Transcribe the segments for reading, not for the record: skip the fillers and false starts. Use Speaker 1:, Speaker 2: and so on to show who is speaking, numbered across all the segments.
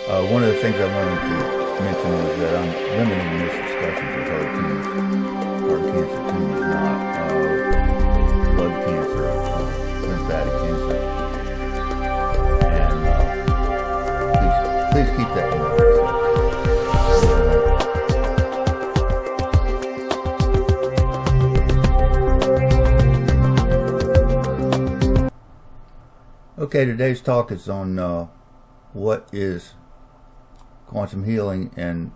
Speaker 1: One of the things I wanted to mention was that I'm limiting this discussion to hard cancer tumors, not blood cancer, lymphatic cancer, and please keep that in mind. Okay, today's talk is on what is quantum healing and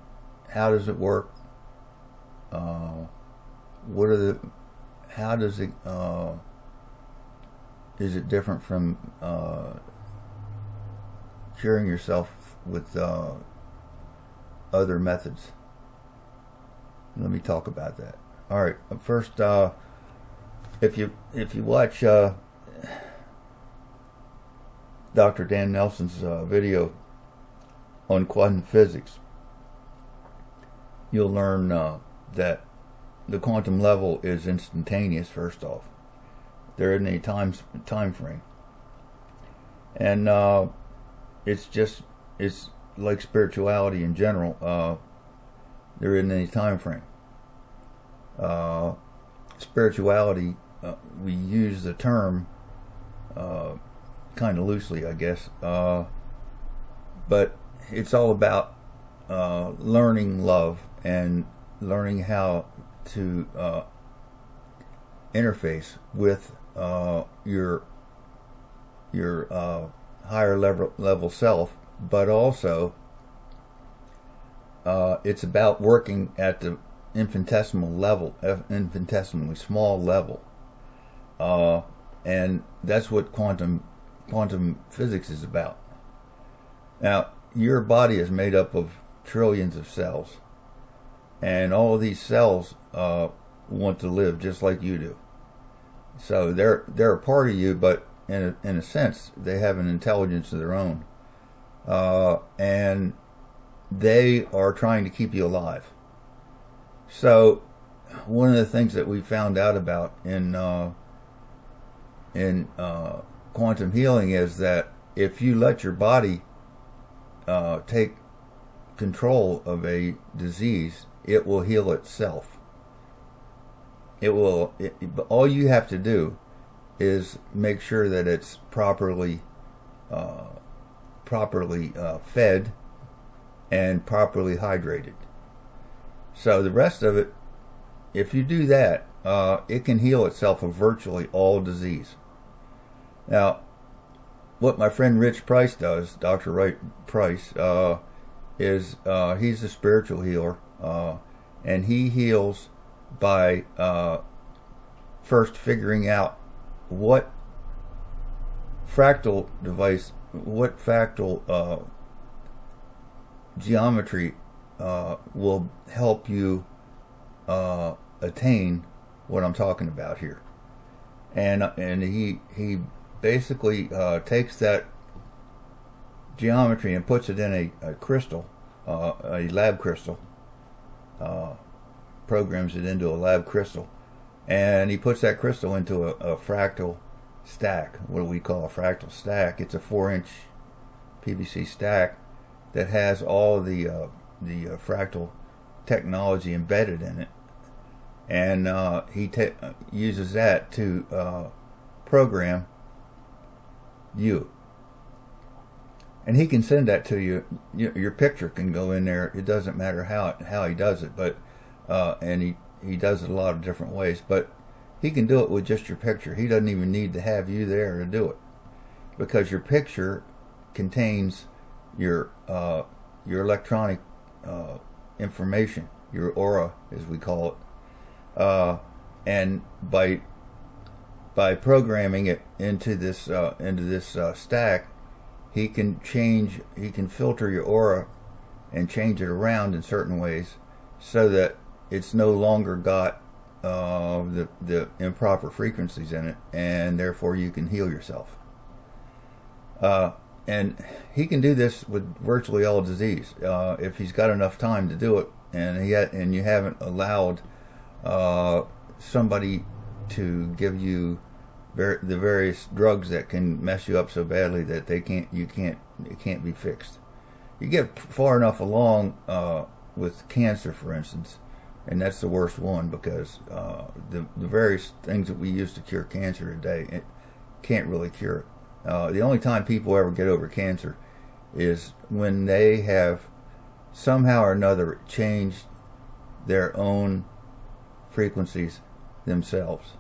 Speaker 1: how does it work? How does it, is it different from curing yourself with other methods? Let me talk about that. All right, first, if you watch Dr. Dan Nelson's video on quantum physics, you'll learn that the quantum level is instantaneous. First off, there isn't any time frame, and it's like spirituality in general. There isn't any time frame. Spirituality, we use the term kind of loosely, I guess, but it's all about learning love and learning how to interface with your higher level self, but also it's about working at the infinitesimally small level, and that's what quantum physics is about. Now, your body is made up of trillions of cells, and all of these cells want to live just like you do. So they're a part of you, but in a sense, they have an intelligence of their own, and they are trying to keep you alive. So one of the things that we found out about in quantum healing is that if you let your body take control of a disease, it will heal itself. All you have to do is make sure that it's properly fed and properly hydrated. So the rest of it, if you do that, it can heal itself of virtually all disease. Now, what my friend Rich Price does, Dr. Wright Price, is he's a spiritual healer, and he heals by first figuring out what fractal geometry will help you attain what I'm talking about here. And he basically takes that geometry and puts it in a crystal, a lab crystal, programs it into a lab crystal, and he puts that crystal into a fractal stack. What do we call a fractal stack? It's a 4-inch PVC stack that has all the fractal technology embedded in it, and he uses that to program you, and he can send that to you. Your picture can go in there. It doesn't matter how he does it, but and he does it a lot of different ways, but he can do it with just your picture. He doesn't even need to have you there to do it, because your picture contains your electronic information, your aura, as we call it, and by programming it into this stack, he can filter your aura and change it around in certain ways so that it's no longer got the improper frequencies in it, and therefore you can heal yourself. And he can do this with virtually all disease if he's got enough time to do it, and you haven't allowed somebody to give you the various drugs that can mess you up so badly that it can't be fixed. you get far enough along with cancer, for instance, and that's the worst one, because the various things that we use to cure cancer today, it can't really cure it. The only time people ever get over cancer is when they have somehow or another changed their own frequencies themselves.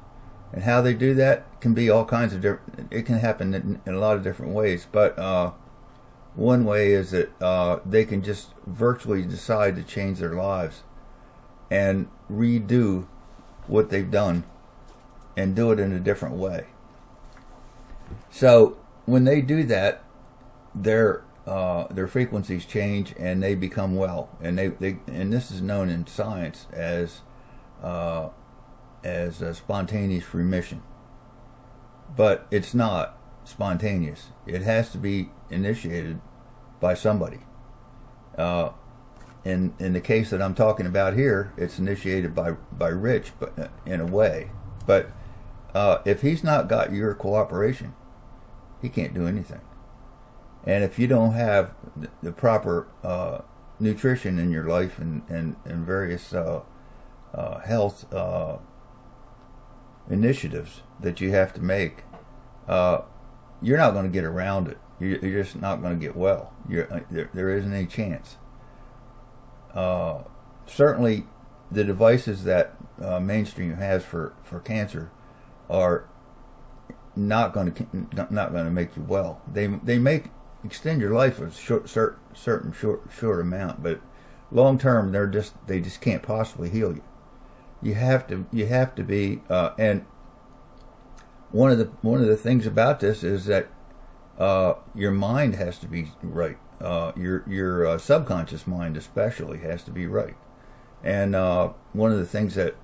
Speaker 1: And how they do that can be all kinds of different, it can happen in a lot of different ways, but one way is that they can just virtually decide to change their lives and redo what they've done and do it in a different way. So when they do that, their frequencies change and they become well, and and this is known in science as a spontaneous remission. But it's not spontaneous. It has to be initiated by somebody. In the case that I'm talking about here, it's initiated by Rich, but in a way. But if he's not got your cooperation, he can't do anything. And if you don't have the proper nutrition in your life and various health initiatives that you have to make, you're not going to get around it. You're just not going to get well. There isn't any chance. Certainly, the devices that mainstream has for cancer are not going to make you well. They make extend your life a certain short amount, but long term they just can't possibly heal you. You have to be and one of the things about this is that your mind has to be right. Your subconscious mind especially has to be right. And one of the things that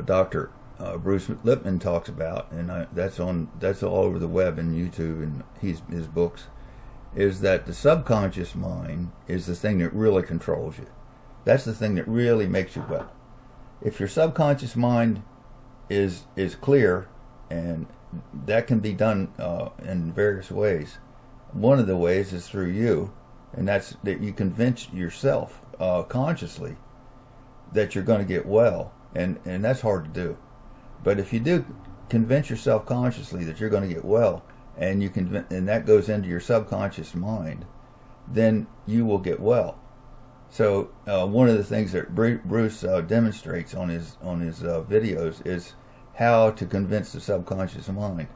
Speaker 1: Dr. Bruce Lipton talks about, and that's all over the web and YouTube and his books, is that the subconscious mind is the thing that really controls you. That's the thing that really makes you well. If your subconscious mind is clear, and that can be done in various ways. One of the ways is through you, and that's that you convince yourself consciously that you're going to get well, and that's hard to do. But if you do convince yourself consciously that you're going to get well, and and that goes into your subconscious mind, then you will get well. So one of the things that Bruce demonstrates on his videos is how to convince the subconscious mind.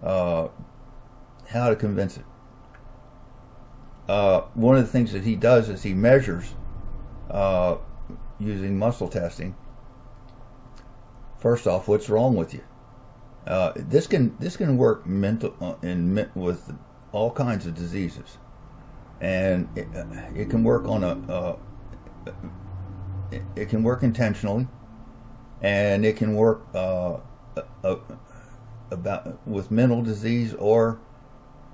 Speaker 1: How to convince it. One of the things that he does is he measures using muscle testing. First off, what's wrong with you? This can work with all kinds of diseases, and it can work on it can work intentionally, and it can work with mental disease or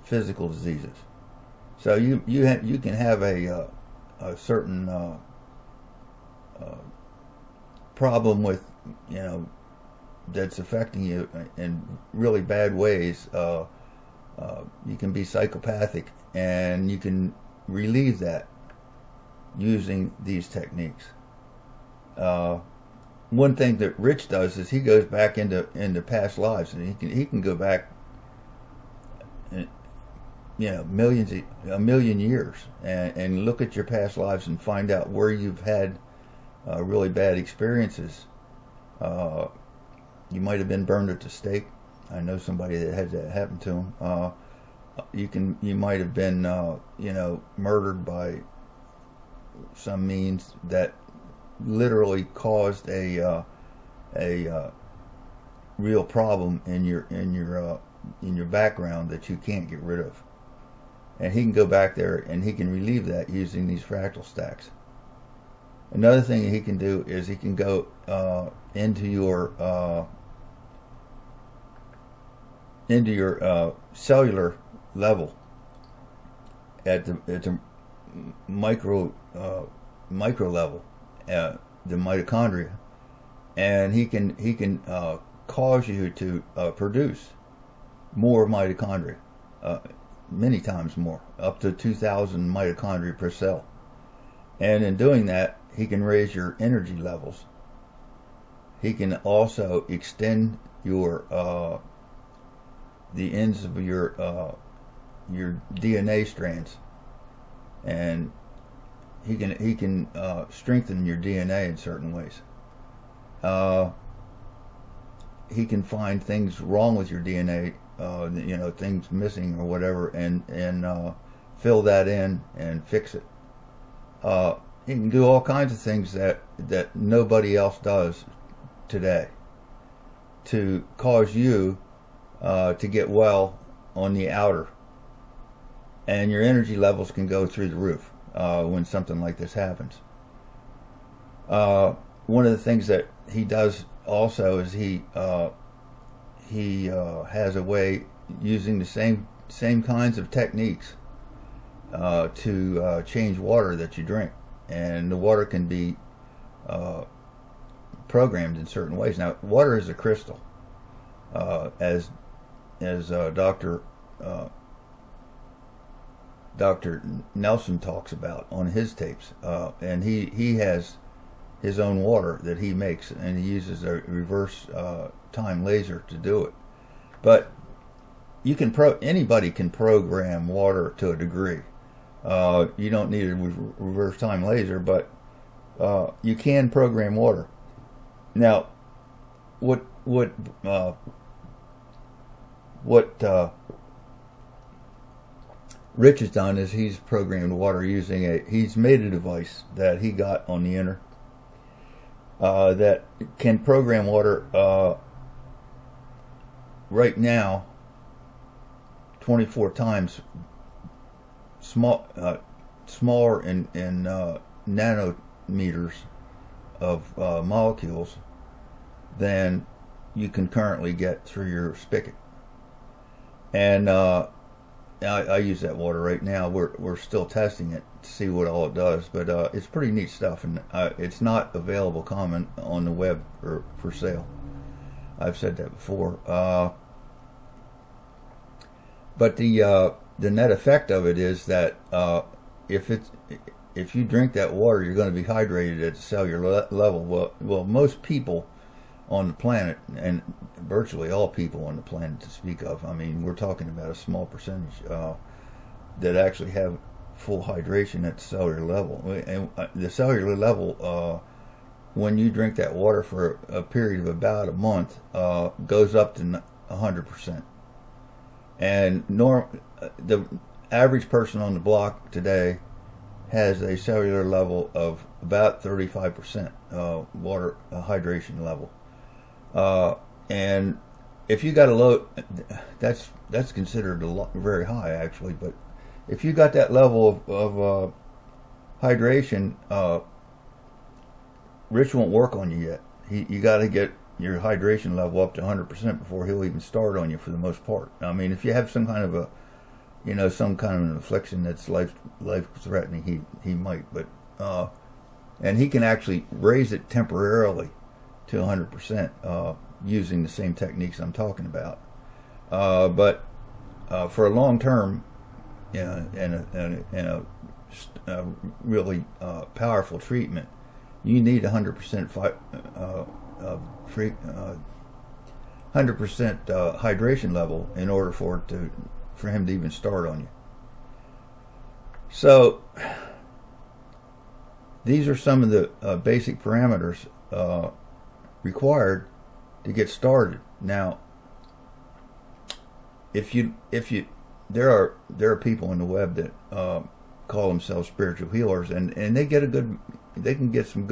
Speaker 1: physical diseases. So you can have a certain problem with that's affecting you in really bad ways. You can be psychopathic, and you can relieve that using these techniques. One thing that Rich does is he goes back into past lives, and he can go back, a million years, and look at your past lives and find out where you've had really bad experiences. You might have been burned at the stake. I know somebody that had that happen to him. You might have been murdered by some means that literally caused a real problem in your background that you can't get rid of. And he can go back there and he can relieve that using these fractal stacks. Another thing he can do is he can go into your cellular level at the micro level, the mitochondria, and he can cause you to produce more mitochondria. many times more, up to 2,000 mitochondria per cell. And in doing that, he can raise your energy levels. He can also extend your the ends of your DNA strands, and he can strengthen your DNA in certain ways. He can find things wrong with your DNA, things missing or whatever, and fill that in and fix it. He can do all kinds of things that nobody else does today to cause you to get well on the outer, and your energy levels can go through the roof when something like this happens. One of the things that he does also is he has a way using the same kinds of techniques to change water that you drink, and the water can be programmed in certain ways. Now, water is a crystal, as Dr. Nelson talks about on his tapes, and he has his own water that he makes, and he uses a reverse time laser to do it. But you can anybody can program water to a degree. You don't need a reverse time laser, but you can program water. Now, what Rich has done is he's programmed water using he's made a device that he got on the internet that can program water right now 24 times smaller in nanometers of molecules than you can currently get through your spigot. And I use that water right now. We're still testing it to see what all it does, but it's pretty neat stuff, and it's not available common on the web or for sale. I've said that before. But the net effect of it is that if you drink that water, you're going to be hydrated at the cellular level. Well, most people on the planet, and virtually all people on the planet to speak of, I mean, we're talking about a small percentage that actually have full hydration at the cellular level. And the cellular level, when you drink that water for a period of about a month, goes up to 100%. And the average person on the block today has a cellular level of about 35% water hydration level. And if you got a low, that's considered very high actually. But if you got that level of hydration, Rich won't work on you yet. You got to get your hydration level up to 100% before he'll even start on you for the most part. I mean, if you have some kind of some kind of an affliction that's life threatening, he might, but and he can actually raise it temporarily to 100% using the same techniques I'm talking about. But for a long term, and a really powerful treatment, you need 100% 100% hydration level in order for him to even start on you. So these are some of the basic parameters required to get started. Now, there are people on the web that call themselves spiritual healers, and they can get some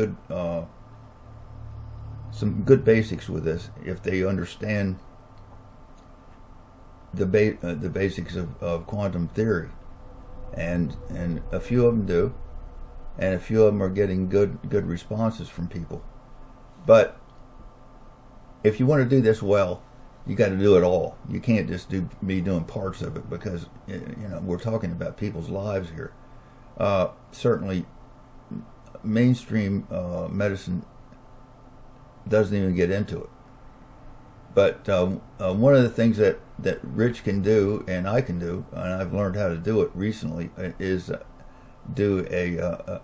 Speaker 1: good basics with this if they understand the basics of quantum theory, and a few of them do, and a few of them are getting good responses from people. But if you want to do this well, you got to do it all. You can't just be doing parts of it, because we're talking about people's lives here. Certainly, mainstream medicine doesn't even get into it. But one of the things that Rich can do and I can do, and I've learned how to do it recently, is do a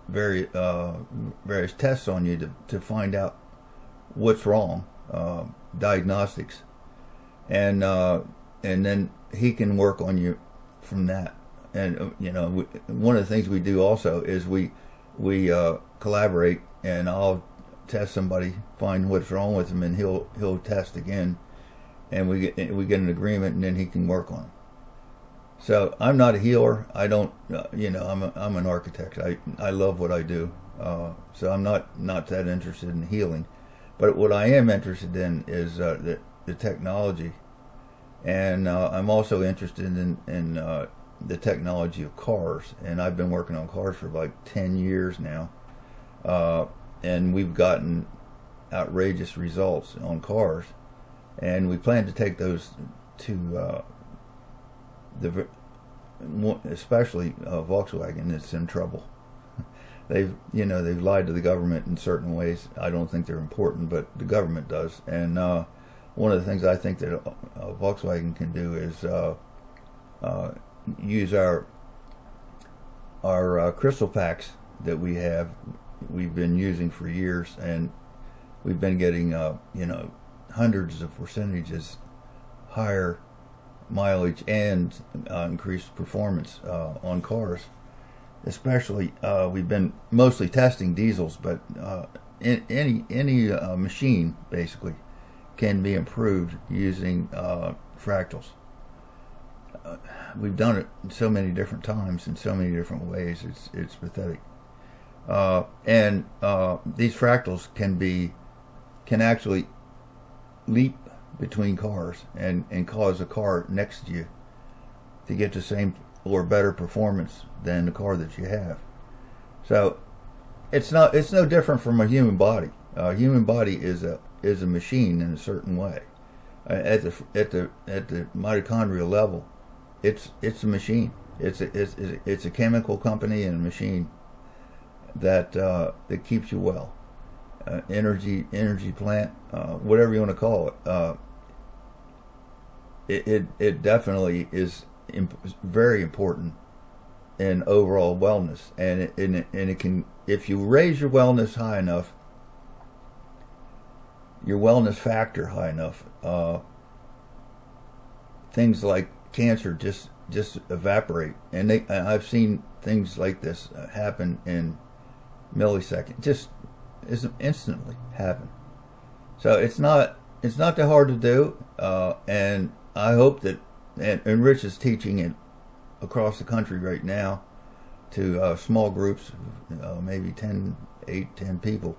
Speaker 1: various tests on you to find out what's wrong, diagnostics, and then he can work on you from that. And one of the things we do also is we collaborate, and I'll test somebody, find what's wrong with them, and he'll test again, and we get an agreement, and then he can work on them. So I'm not a healer. I don't, I'm an architect. I love what I do. So I'm not that interested in healing, but what I am interested in is the technology, and I'm also interested in the technology of cars. And I've been working on cars for like 10 years now, and we've gotten outrageous results on cars, and we plan to take those to especially Volkswagen is in trouble. They've lied to the government in certain ways. I don't think they're important, but the government does. And one of the things I think that Volkswagen can do is use our crystal packs that we've been using for years, and we've been getting hundreds of percentages higher mileage and increased performance on cars. Especially, we've been mostly testing diesels, but any machine basically can be improved using fractals. We've done it so many different times in so many different ways. It's pathetic. And these fractals can actually leap between cars and cause a car next to you to get the same or better performance than the car that you have. So it's no different from a human body. A human body is a machine in a certain way. At the mitochondrial level, it's a machine. It's a chemical company and a machine that keeps you well. Energy plant, whatever you want to call it. It definitely is very important in overall wellness, and it can, if you raise your wellness high enough, your wellness factor high enough, things like cancer just evaporate. And I've seen things like this happen in milliseconds, just instantly happen. So it's not that hard to do, and I hope that, and Rich is teaching it across the country right now to small groups, maybe 10 people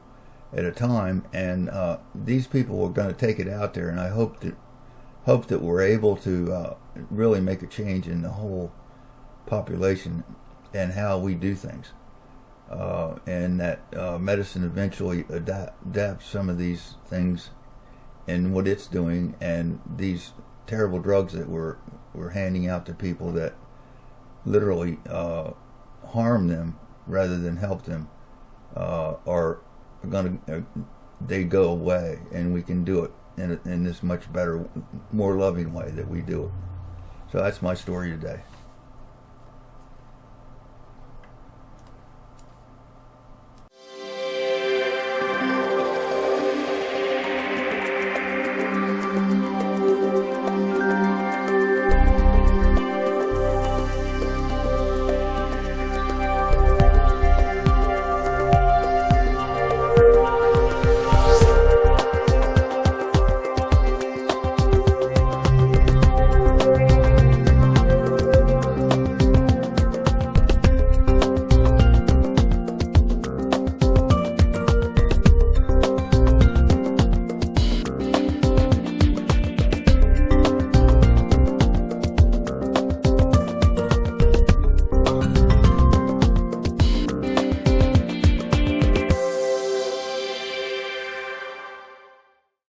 Speaker 1: at a time, and these people are going to take it out there, and I hope that we're able to really make a change in the whole population and how we do things, and that medicine eventually adapts some of these things and what it's doing, and these terrible drugs that we're handing out to people that literally harm them rather than help them are going to they go away, and we can do it in this much better, more loving way that we do it. So that's my story today.